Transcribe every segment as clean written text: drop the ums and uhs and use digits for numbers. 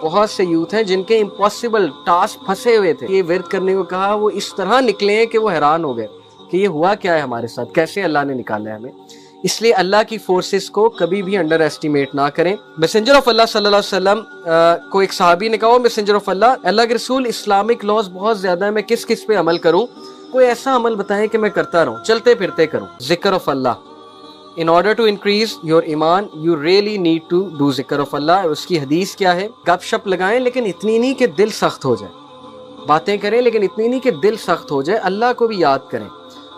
بہت سے یوتھ ہیں جن کے امپاسبل ٹاسک پھنسے ہوئے تھے، یہ ورد کرنے کو کہا، وہ اس طرح نکلے ہیں کہ وہ حیران ہو گئے کہ یہ ہوا کیا ہے ہمارے ساتھ، کیسے اللہ نے نکالا ہے ہمیں۔ اس لیے اللہ کی فورسز کو کبھی بھی انڈر ایسٹیمیٹ نہ کریں۔ میسنجر آف اللہ صلی اللہ علیہ وسلم کو ایک صحابی نے کہا، میسنجر آف اللہ کے رسول، اسلامک لاز بہت زیادہ ہیں، میں کس کس پہ عمل کروں؟ کوئی ایسا عمل بتائیں کہ میں کرتا رہوں، چلتے پھرتے کروں۔ ذکر of Allah, in order to increase your ایمان you really need to do ذکر آف اللہ۔ اس کی حدیث کیا ہے؟ گپ شپ لگائیں لیکن اتنی نہیں کہ دل سخت ہو جائے، باتیں کریں لیکن اتنی نہیں کہ دل سخت ہو جائے، اللہ کو بھی یاد کریں۔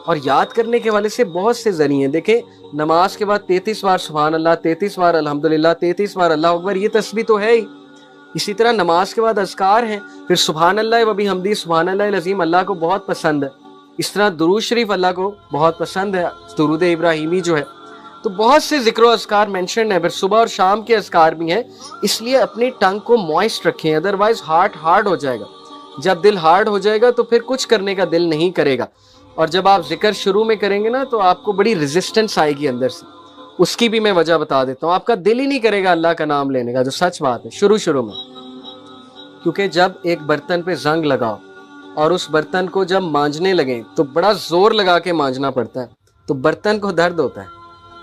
اور یاد کرنے کے والے سے بہت سے ذریعے ہیں، دیکھیں نماز کے بعد 33 بار سبحان اللہ، 33 بار الحمدللہ، 33 بار اللہ اکبر، یہ تسبیح تو ہے ہی۔ اسی طرح نماز کے بعد اذکار ہیں، پھر سبحان اللہ و بحمدہ، سبحان اللہ العظیم اللہ کو بہت پسند ہے۔ اس طرح درود شریف اللہ کو بہت پسند ہے، درود ابراہیمی جو ہے۔ تو بہت سے ذکر و اذکار مینشن ہے، پھر صبح اور شام کے اذکار بھی ہیں، اس لیے اپنی ٹنگ کو موئسٹ رکھیں، ادروائز ہارٹ ہارڈ ہو جائے گا۔ جب دل ہارڈ ہو جائے گا تو پھر کچھ کرنے کا دل نہیں کرے گا، اور جب آپ ذکر شروع میں کریں گے نا تو آپ کو بڑی ریزسٹنس آئے گی اندر سے۔ اس کی بھی میں وجہ بتا دیتا ہوں، آپ کا دل ہی نہیں کرے گا اللہ کا نام لینے کا، جو سچ بات ہے شروع میں۔ کیونکہ جب ایک برتن پہ زنگ لگاؤ اور اس برتن کو جب مانجنے لگیں تو بڑا زور لگا کے مانجنا پڑتا ہے، تو برتن کو درد ہوتا ہے۔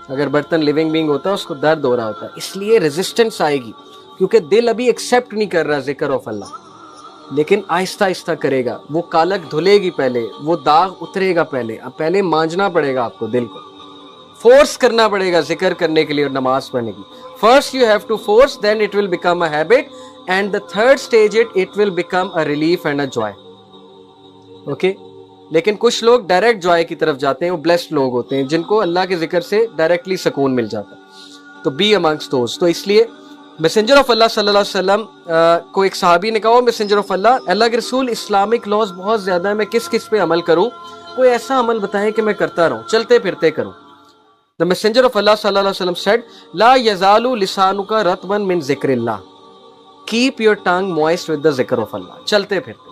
اگر برتن لیونگ بینگ ہوتا ہے اس کو درد ہو رہا ہوتا ہے، اس لیے ریزسٹنس آئے گی، کیونکہ دل ابھی ایکسیپٹ نہیں کر رہا ذکر آف اللہ، لیکن آہستہ آہستہ کرے گا۔ وہ کالک دھلے گی پہلے، وہ داغ اترے گا پہلے، اب پہلے مانجنا پڑے گا آپ کو، دل کو فورس کرنا پڑے گا ذکر کرنے کے لیے اور نماز پڑھنے کی۔ First you have to force, then it will become a habit, and the third stage it will become a relief and a joy. Okay, لیکن کچھ لوگ ڈائریکٹ جوائے کی طرف جاتے ہیں، وہ بلیسڈ لوگ ہوتے ہیں جن کو اللہ کے ذکر سے ڈائریکٹلی سکون مل جاتا ہے، تو بی امنگسٹ دوز۔ تو اس لیے میسنجر آف اللہ صلی اللہ علیہ وسلم کو ایک صحابی نے کہا، میسنجر آف اللہ کے رسول، اسلامک لاز بہت زیادہ ہیں، میں کس کس پہ عمل کروں؟ کوئی ایسا عمل بتائیں کہ میں کرتا رہوں، چلتے پھرتے کروں۔ The messenger of Allah صلی اللہ علیہ وسلم said, لا یزال لسانک رطبا من ذکر اللہ، keep your tongue moist with the ذکر of اللہ، چلتے پھرتے۔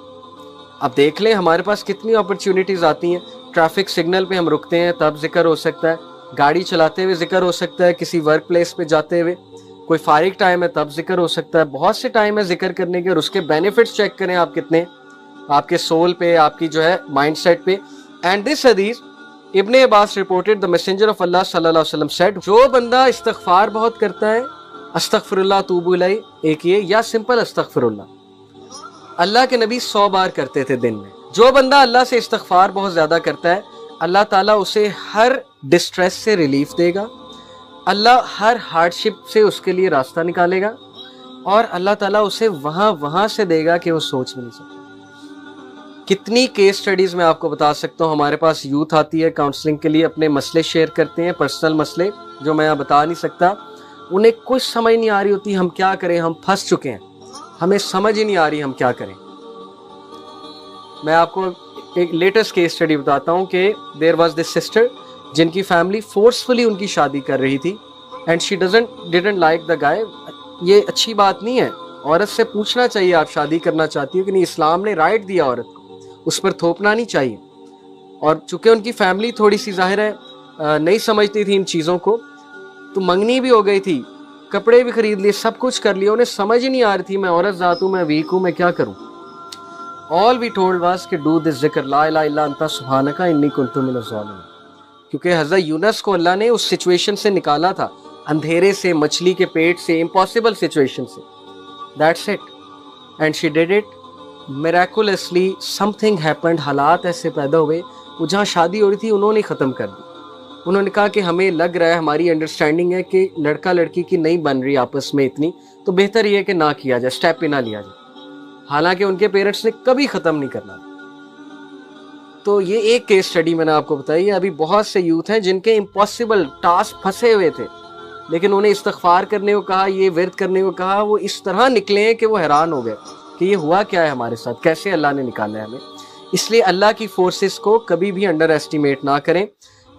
اب دیکھ لیں ہمارے پاس کتنی اپرچونٹیز آتی ہیں، ٹریفک سگنل پہ ہم رکتے ہیں تب ذکر ہو سکتا ہے، گاڑی چلاتے ہوئے ذکر ہو سکتا ہے، کسی ورک پلیس پہ جاتے ہوئے، کوئی فارغ ٹائم ہے تب ذکر ہو سکتا ہے، بہت سے ٹائم ہے ذکر کرنے کے، اور اس کے بینیفٹس چیک کریں آپ کتنے، آپ کے سول پہ، آپ کی جو ہے مائنڈ سیٹ پہ۔ اینڈ دس حدیث ابن عباس reported the messenger of Allah صلی اللہ علیہ وسلم said، جو بندہ استغفار بہت کرتا ہے، استغفر اللہ توب الیہ، ایک یہ، یا سمپل استغفر اللہ، اللہ کے نبی 100 بار کرتے تھے دن میں۔ جو بندہ اللہ سے استغفار بہت زیادہ کرتا ہے، اللہ تعالیٰ اسے ہر ڈسٹریس سے ریلیف دے گا، اللہ ہر ہارڈ شپ سے اس کے لیے راستہ نکالے گا، اور اللہ تعالیٰ اسے وہاں سے دے گا کہ وہ سوچ بھی نہیں سکتا۔ کتنی کیس سٹڈیز میں آپ کو بتا سکتا ہوں، ہمارے پاس یوتھ آتی ہے کاؤنسلنگ کے لیے، اپنے مسئلے شیئر کرتے ہیں، پرسنل مسئلے جو میں بتا نہیں سکتا، انہیں کچھ سمجھ نہیں آ رہی ہوتی ہم کیا کریں، ہم پھنس چکے ہیں، ہمیں سمجھ ہی نہیں آ رہی ہم کیا کریں۔ میں آپ کو ایک لیٹسٹ کیس سٹڈی بتاتا ہوں کہ دیر واز دس سسٹر جن کی فیملی فورسفلی ان کی شادی کر رہی تھی، and she didn't like the guy. یہ اچھی بات نہیں ہے، عورت سے پوچھنا چاہیے آپ شادی کرنا چاہتی ہو کہ نہیں، اسلام نے رائٹ دیا عورت کو، اس پر تھوپنا نہیں چاہیے۔ اور چونکہ ان کی فیملی تھوڑی سی ظاہر ہے نہیں سمجھتی تھی ان چیزوں کو، تو منگنی بھی ہو گئی تھی، کپڑے بھی خرید لیے، سب کچھ کر لیا، انہیں سمجھ ہی نہیں آ رہی تھی میں عورت ذات ہوں، میں ویک ہوں، میں کیا کروں۔ آل وی ٹولڈ واز کہ ڈو دس ذکر، لا الہ الا انت سبحانک انی کنت من الظالمین، کیونکہ حضرت یونس کو اللہ نے اس سچویشن سے نکالا تھا، اندھیرے سے، مچھلی کے پیٹ سے، امپاسبل سچویشن سے۔ That's it, and she did it miraculously, something happened, حالات ایسے پیدا ہوئے، وہ جہاں شادی ہو رہی تھی انہوں نے ختم کر دی۔ انہوں نے کہا کہ ہمیں لگ رہا ہے، ہماری انڈرسٹینڈنگ ہے کہ لڑکا لڑکی کی نہیں بن رہی آپس میں اتنی، تو بہتر یہ ہے کہ نہ کیا جائے، اسٹیپ پہ نہ لیا جائے، حالانکہ ان کے پیرنٹس نے کبھی ختم نہیں کرنا۔ تو یہ ایک کیس سٹڈی میں نے آپ کو بتائی ہے۔ ابھی بہت سے یوتھ ہیں جن کے امپاسبل ٹاسک پھنسے ہوئے تھے، لیکن انہیں استغفار کرنے کو کہا، یہ ورد کرنے کو کہا، وہ اس طرح نکلے ہیں کہ وہ حیران ہو گئے کہ یہ ہوا کیا ہے ہمارے ساتھ، کیسے اللہ نے نکالا ہے ہمیں۔ اس لیے اللہ کی فورسز کو کبھی بھی انڈر ایسٹیمیٹ نہ کریں،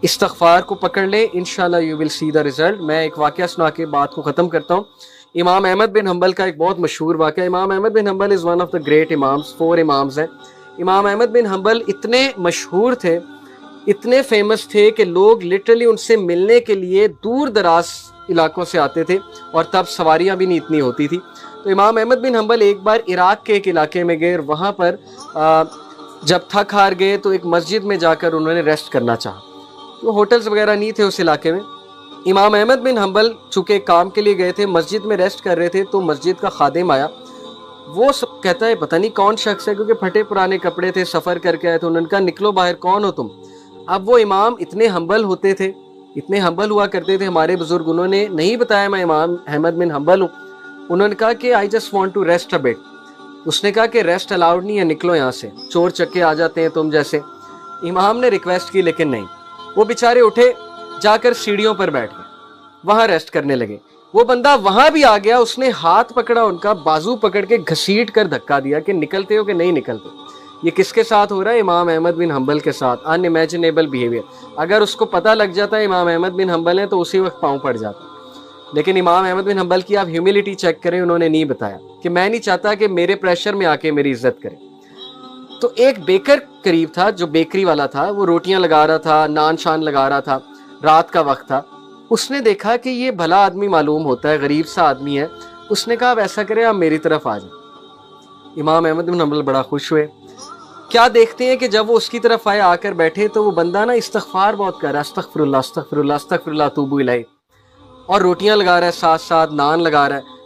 استغفار کو پکڑ لیں، انشاءاللہ you will C the result. میں ایک واقعہ سنا کے بات کو ختم کرتا ہوں۔ امام احمد بن حنبل کا ایک بہت مشہور واقعہ۔ Imam Ahmad bin Hanbal is one of the great imams, 4 imams ہیں۔ امام احمد بن حنبل اتنے مشہور تھے، اتنے فیمس تھے کہ لوگ لٹرلی ان سے ملنے کے لیے دور دراز علاقوں سے آتے تھے، اور تب سواریاں بھی نہیں اتنی ہوتی تھی، تو امام احمد بن حنبل ایک بار عراق کے ایک علاقے میں گئے اور وہاں پر جب تھک ہار گئے تو ایک مسجد میں جا کر انہوں نے ریسٹ کرنا چاہا. تو ہوٹلز وغیرہ نہیں تھے اس علاقے میں. امام احمد بن حنبل چونکہ کام کے لیے گئے تھے, مسجد میں ریسٹ کر رہے تھے, تو مسجد کا خادم آیا. وہ سب کہتا ہے پتہ نہیں کون شخص ہے, کیونکہ پھٹے پرانے کپڑے تھے, سفر کر کے آئے تھے. انہوں نے کہا نکلو باہر, کون ہو تم؟ اب وہ امام اتنے ہمبل ہوتے تھے, اتنے ہمبل ہوا کرتے تھے ہمارے بزرگ, انہوں نے نہیں بتایا میں امام احمد بن حنبل ہوں. انہوں نے کہا کہ I just want to rest a bit. اس نے کہا کہ ریسٹ الاؤڈ نہیں ہے, نکلو یہاں سے, چور چکے آ جاتے ہیں تم جیسے. امام نے ریکویسٹ کی لیکن نہیں. وہ بیچارے اٹھے, جا کر سیڑھیوں پر بیٹھ گئے, وہاں ریسٹ کرنے لگے. وہ بندہ وہاں بھی آ گیا, اس نے ہاتھ پکڑا ان کا, بازو پکڑ کے گھسیٹ کر دھکا دیا کہ نکلتے ہو کہ نہیں نکلتے. یہ کس کے ساتھ ہو رہا ہے؟ امام احمد بن حنبل کے ساتھ. ان امیجنیبل بیہیویئر. اگر اس کو پتہ لگ جاتا ہے امام احمد بن حنبل ہے تو اسی وقت پاؤں پڑ جاتا. لیکن امام احمد بن حنبل کی آپ ہیوملٹی چیک کریں, انہوں نے نہیں بتایا کہ میں نہیں چاہتا کہ میرے پریشر میں آ کے میری عزت کرے. تو ایک بیکر قریب تھا, جو بیکری والا تھا, وہ روٹیاں لگا رہا تھا, نان شان لگا رہا تھا, رات کا وقت تھا. اس نے دیکھا کہ یہ بھلا آدمی معلوم ہوتا ہے, غریب سا آدمی ہے. اس نے کہا اب ایسا کرے آپ میری طرف آ جائیں. امام احمد بن حنبل بڑا خوش ہوئے. کیا دیکھتے ہیں کہ جب وہ اس کی طرف آئے, آ کر بیٹھے, تو وہ بندہ نا استغفار بہت کر رہا ہے, استغفر اللہ استغفر اللہ استغفر اللہ توبو الیہ, اور روٹیاں لگا رہا ہے, ساتھ ساتھ نان لگا رہا ہے.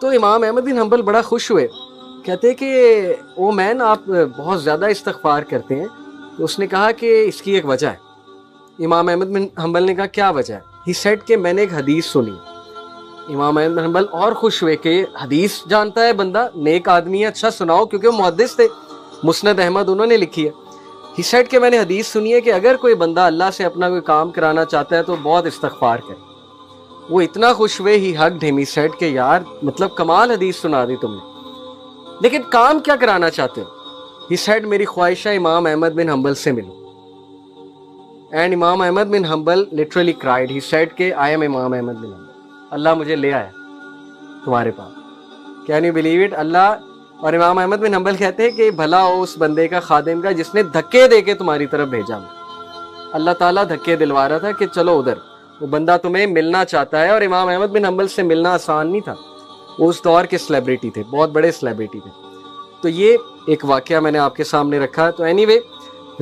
تو امام احمد بن حنبل بڑا خوش ہوئے, کہتے کہ او مین آپ بہت زیادہ استغفار کرتے ہیں. تو اس نے کہا کہ اس کی ایک وجہ ہے. امام احمد بن حنبل نے کہا کیا وجہ ہے؟ ہی سیڈ کہ میں نے ایک حدیث سنی. امام احمد بن حنبل اور خوش ہوئے کہ حدیث جانتا ہے بندہ, نیک آدمی ہے, اچھا سناؤ, کیونکہ وہ محدث تھے, مسند احمد انہوں نے لکھی ہے. ہی سیڈ کہ میں نے حدیث سنی ہے کہ اگر کوئی بندہ اللہ سے اپنا کوئی کام کرانا چاہتا ہے تو بہت استغفار کرے. وہ اتنا خوش ہوئے, ہی ہگڈ ہم, ہی سیڈ کہ یار مطلب کمال حدیث سنا دی تم نے, لیکن کام کیا کرانا چاہتے ہو؟ ہی سیڈ میری خواہش ہے امام احمد بن حنبل سے ملو. اینڈ امام Ahmad bin Hanbal literally cried. He said کہ I am امام احمد بن حنبل, اللہ مجھے لے آیا تمہارے پاس. Can you believe it؟ اللہ اور امام احمد بن حنبل کہتے ہیں کہ بھلا ہو اس بندے کا, خادم کا, جس نے دھکے دے کے تمہاری طرف بھیجا. اللہ تعالیٰ دھکے دلوا رہا تھا کہ چلو ادھر, وہ بندہ تمہیں ملنا چاہتا ہے. اور امام احمد بن حنبل سے ملنا آسان نہیں تھا, وہ اس دور کے سیلیبریٹی تھے, بہت بڑے سیلیبریٹی تھے. تو یہ ایک واقعہ میں نے آپ کے سامنے رکھا. تو اینی وے,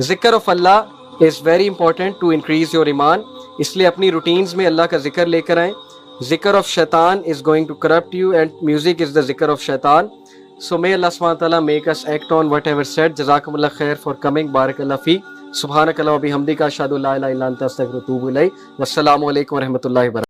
ذکر of Allah is very important to increase your ایمان, اس لیے اپنی روٹینز میں اللہ کا ذکر لے کر آئیں. ذکر آف شیطان is going to corrupt you and music is the ذکر of شیطان. So may Allah subhanahu wa ta'ala make us act on whatever said. جزاکم اللہ خیر for coming. بارک اللہ فی. سبحانک اللہ و بحمدک اشہد ان لا الہ الا انت استغفرک و اتوب الیک. والسلام علیکم و رحمۃ اللہ وبرکاتہ.